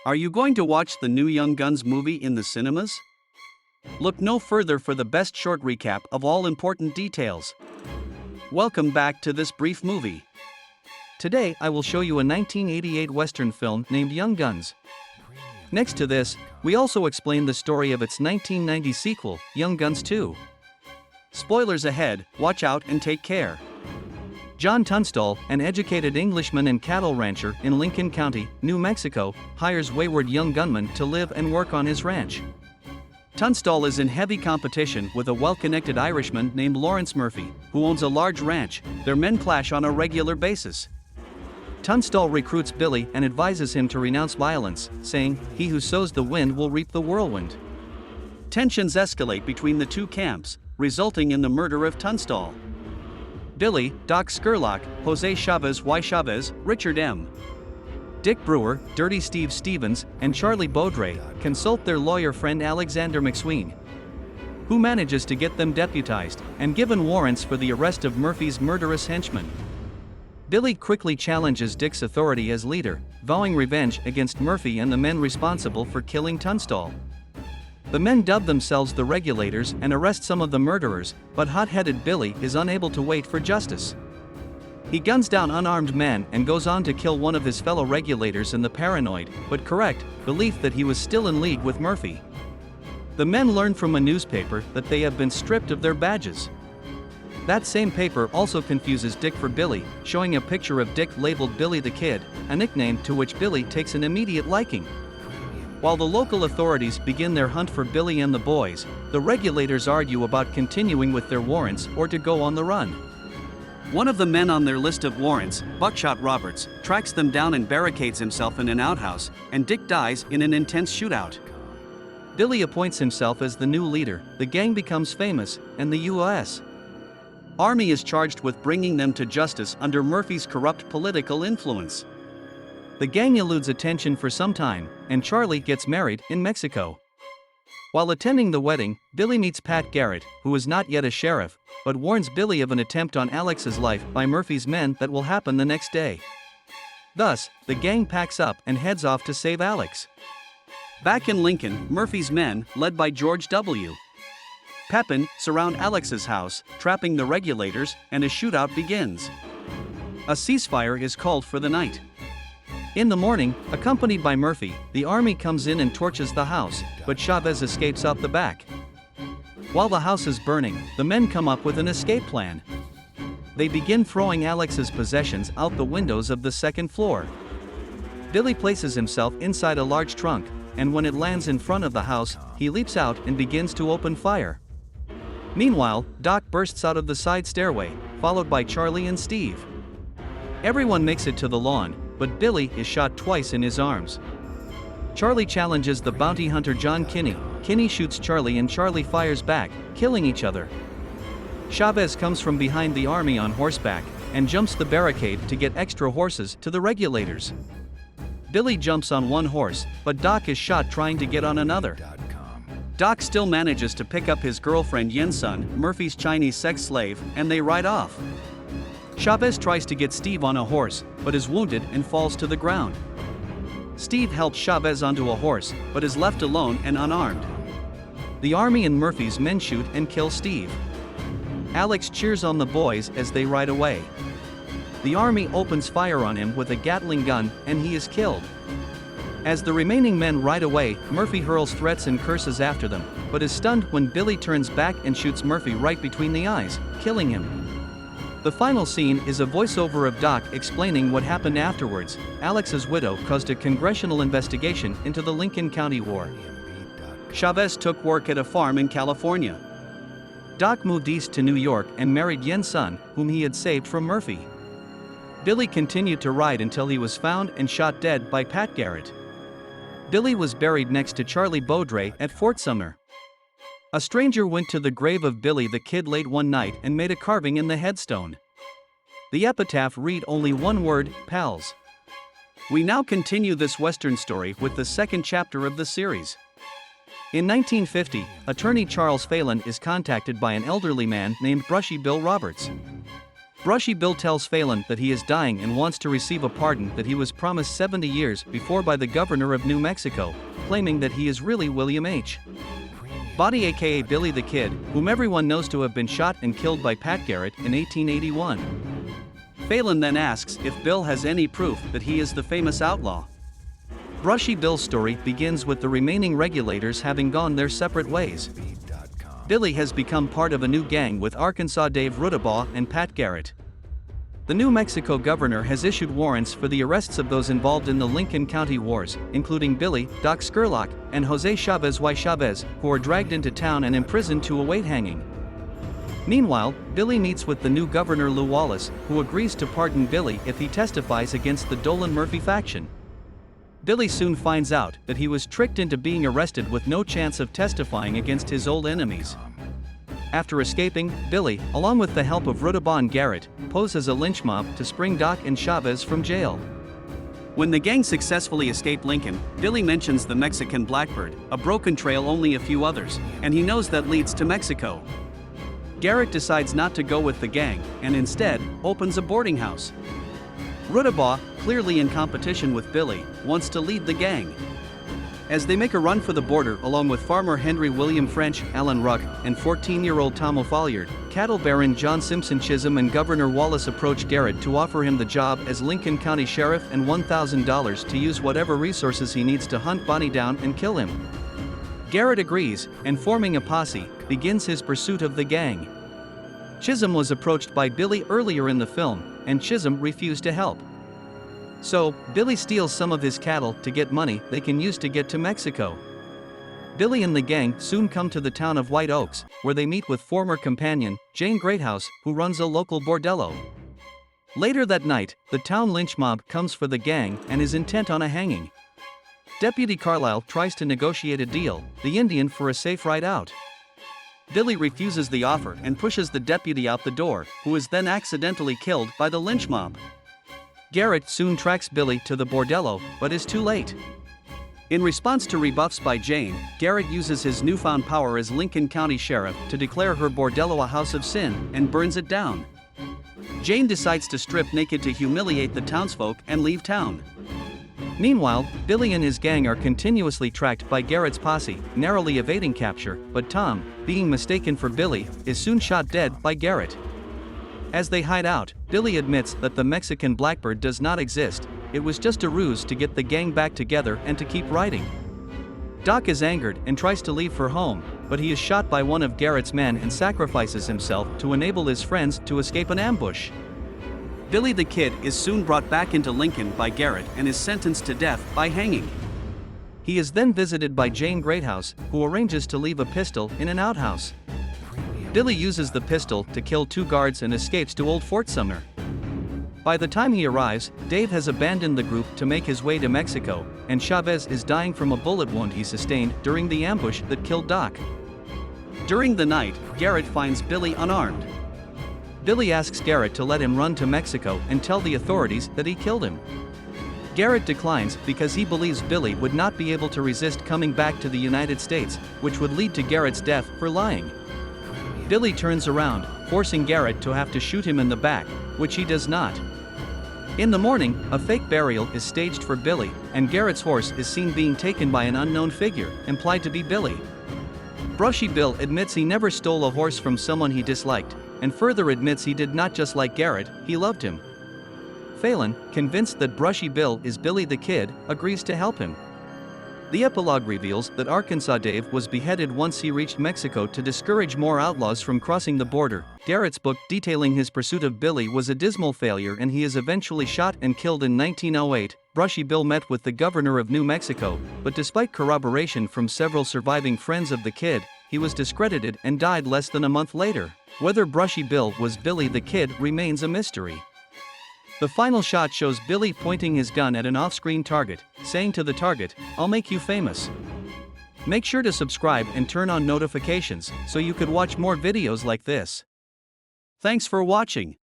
Are you going to watch the new Young Guns movie in the cinemas? Look no further for the best short recap of all important details. Welcome back to this brief movie. Today I will show you a 1988 Western film named Young Guns. Next to this, we also explain the story of its 1990 sequel, Young Guns 2. Spoilers ahead, watch out and take care. John Tunstall, an educated Englishman and cattle rancher in Lincoln County, New Mexico, hires wayward young gunmen to live and work on his ranch. Tunstall is in heavy competition with a well-connected Irishman named Lawrence Murphy, who owns a large ranch. Their men clash on a regular basis. Tunstall recruits Billy and advises him to renounce violence, saying, "He who sows the wind will reap the whirlwind." Tensions escalate between the two camps, resulting in the murder of Tunstall. Billy, Doc Scurlock, Jose Chavez y Chavez, Richard M. Dick Brewer, Dirty Steve Stevens, and Charlie Bowdre consult their lawyer friend Alexander McSween, who manages to get them deputized and given warrants for the arrest of Murphy's murderous henchmen. Billy quickly challenges Dick's authority as leader, vowing revenge against Murphy and the men responsible for killing Tunstall. The men dub themselves the Regulators and arrest some of the murderers, but hot-headed Billy is unable to wait for justice. He guns down unarmed men and goes on to kill one of his fellow Regulators in the paranoid, but correct, belief that he was still in league with Murphy. The men learn from a newspaper that they have been stripped of their badges. That same paper also confuses Dick for Billy, showing a picture of Dick labeled Billy the Kid, a nickname to which Billy takes an immediate liking. While the local authorities begin their hunt for Billy and the boys, the Regulators argue about continuing with their warrants or to go on the run. One of the men on their list of warrants, Buckshot Roberts, tracks them down and barricades himself in an outhouse, and Dick dies in an intense shootout. Billy appoints himself as the new leader, the gang becomes famous, and the U.S. Army is charged with bringing them to justice under Murphy's corrupt political influence. The gang eludes attention for some time, and Charlie gets married in Mexico. While attending the wedding, Billy meets Pat Garrett, who is not yet a sheriff, but warns Billy of an attempt on Alex's life by Murphy's men that will happen the next day. Thus, the gang packs up and heads off to save Alex. Back in Lincoln, Murphy's men, led by George W. Pepin, surround Alex's house, trapping the Regulators, and a shootout begins. A ceasefire is called for the night. In the morning, accompanied by Murphy, the army comes in and torches the house, but Chavez escapes out the back. While the house is burning, the men come up with an escape plan. They begin throwing Alex's possessions out the windows of the second floor. Billy places himself inside a large trunk, and when it lands in front of the house, he leaps out and begins to open fire. Meanwhile, Doc bursts out of the side stairway, followed by Charlie and Steve. Everyone makes it to the lawn, but Billy is shot twice in his arms. Charlie challenges the bounty hunter John Kinney. Kinney shoots Charlie and Charlie fires back, killing each other. Chavez comes from behind the army on horseback and jumps the barricade to get extra horses to the Regulators. Billy jumps on one horse, but Doc is shot trying to get on another. Doc still manages to pick up his girlfriend Yen-sun, Murphy's Chinese sex slave, and they ride off. Chavez tries to get Steve on a horse, but is wounded and falls to the ground. Steve helps Chavez onto a horse, but is left alone and unarmed. The army and Murphy's men shoot and kill Steve. Alex cheers on the boys as they ride away. The army opens fire on him with a Gatling gun, and he is killed. As the remaining men ride away, Murphy hurls threats and curses after them, but is stunned when Billy turns back and shoots Murphy right between the eyes, killing him. The final scene is a voiceover of Doc explaining what happened afterwards. Alex's widow caused a congressional investigation into the Lincoln County War. Chavez took work at a farm in California. Doc moved east to New York and married Yen-sun, whom he had saved from Murphy. Billy continued to ride until he was found and shot dead by Pat Garrett. Billy was buried next to Charlie Bowdre at Fort Sumner. A stranger went to the grave of Billy the Kid late one night and made a carving in the headstone. The epitaph read only one word, pals. We now continue this Western story with the second chapter of the series. In 1950, attorney Charles Phelan is contacted by an elderly man named Brushy Bill Roberts. Brushy Bill tells Phelan that he is dying and wants to receive a pardon that he was promised 70 years before by the governor of New Mexico, claiming that he is really William H. Body aka Billy the Kid, whom everyone knows to have been shot and killed by Pat Garrett in 1881. Phelan then asks if Bill has any proof that he is the famous outlaw. Brushy Bill's story begins with the remaining regulators having gone their separate ways. Billy has become part of a new gang with Arkansas Dave Rudabaugh and Pat Garrett. The New Mexico governor has issued warrants for the arrests of those involved in the Lincoln County Wars, including Billy, Doc Scurlock, and Jose Chavez y Chavez, who are dragged into town and imprisoned to await hanging. Meanwhile, Billy meets with the new governor Lew Wallace, who agrees to pardon Billy if he testifies against the Dolan Murphy faction. Billy soon finds out that he was tricked into being arrested with no chance of testifying against his old enemies. After escaping, Billy, along with the help of Rudabaugh and Garrett, pose as a lynch mob to spring Doc and Chavez from jail. When the gang successfully escape Lincoln, Billy mentions the Mexican Blackbird, a broken trail only a few others, and he knows that leads to Mexico. Garrett decides not to go with the gang, and instead, opens a boarding house. Rudabaugh, clearly in competition with Billy, wants to lead the gang. As they make a run for the border along with farmer Henry William French, Alan Ruck, and 14-year-old Tom O'Folliard, cattle baron John Simpson Chisholm and Governor Wallace approach Garrett to offer him the job as Lincoln County Sheriff and $1,000 to use whatever resources he needs to hunt Bonnie down and kill him. Garrett agrees, and forming a posse, begins his pursuit of the gang. Chisholm was approached by Billy earlier in the film, and Chisholm refused to help. So, Billy steals some of his cattle to get money they can use to get to Mexico. Billy and the gang soon come to the town of White Oaks, where they meet with former companion, Jane Greathouse, who runs a local bordello. Later that night, the town lynch mob comes for the gang and is intent on a hanging. Deputy Carlisle tries to negotiate a deal, the Indian for a safe ride out. Billy refuses the offer and pushes the deputy out the door, who is then accidentally killed by the lynch mob. Garrett soon tracks Billy to the bordello, but is too late. In response to rebuffs by Jane, Garrett uses his newfound power as Lincoln County Sheriff to declare her bordello a house of sin and burns it down. Jane decides to strip naked to humiliate the townsfolk and leave town. Meanwhile, Billy and his gang are continuously tracked by Garrett's posse, narrowly evading capture, but Tom, being mistaken for Billy, is soon shot dead by Garrett. As they hide out, Billy admits that the Mexican Blackbird does not exist, it was just a ruse to get the gang back together and to keep riding. Doc is angered and tries to leave for home, but he is shot by one of Garrett's men and sacrifices himself to enable his friends to escape an ambush. Billy the Kid is soon brought back into Lincoln by Garrett and is sentenced to death by hanging. He is then visited by Jane Greathouse, who arranges to leave a pistol in an outhouse. Billy uses the pistol to kill 2 guards and escapes to Old Fort Sumner. By the time he arrives, Dave has abandoned the group to make his way to Mexico, and Chavez is dying from a bullet wound he sustained during the ambush that killed Doc. During the night, Garrett finds Billy unarmed. Billy asks Garrett to let him run to Mexico and tell the authorities that he killed him. Garrett declines because he believes Billy would not be able to resist coming back to the United States, which would lead to Garrett's death for lying. Billy turns around, forcing Garrett to have to shoot him in the back, which he does not. In the morning, a fake burial is staged for Billy, and Garrett's horse is seen being taken by an unknown figure, implied to be Billy. Brushy Bill admits he never stole a horse from someone he disliked, and further admits he did not just like Garrett, he loved him. Phelan, convinced that Brushy Bill is Billy the Kid, agrees to help him. The epilogue reveals that Arkansas Dave was beheaded once he reached Mexico to discourage more outlaws from crossing the border. Garrett's book detailing his pursuit of Billy was a dismal failure and he is eventually shot and killed in 1908. Brushy Bill met with the governor of New Mexico, but despite corroboration from several surviving friends of the kid, he was discredited and died less than a month later. Whether Brushy Bill was Billy the Kid remains a mystery. The final shot shows Billy pointing his gun at an off-screen target, saying to the target, "I'll make you famous." Make sure to subscribe and turn on notifications so you could watch more videos like this. Thanks for watching.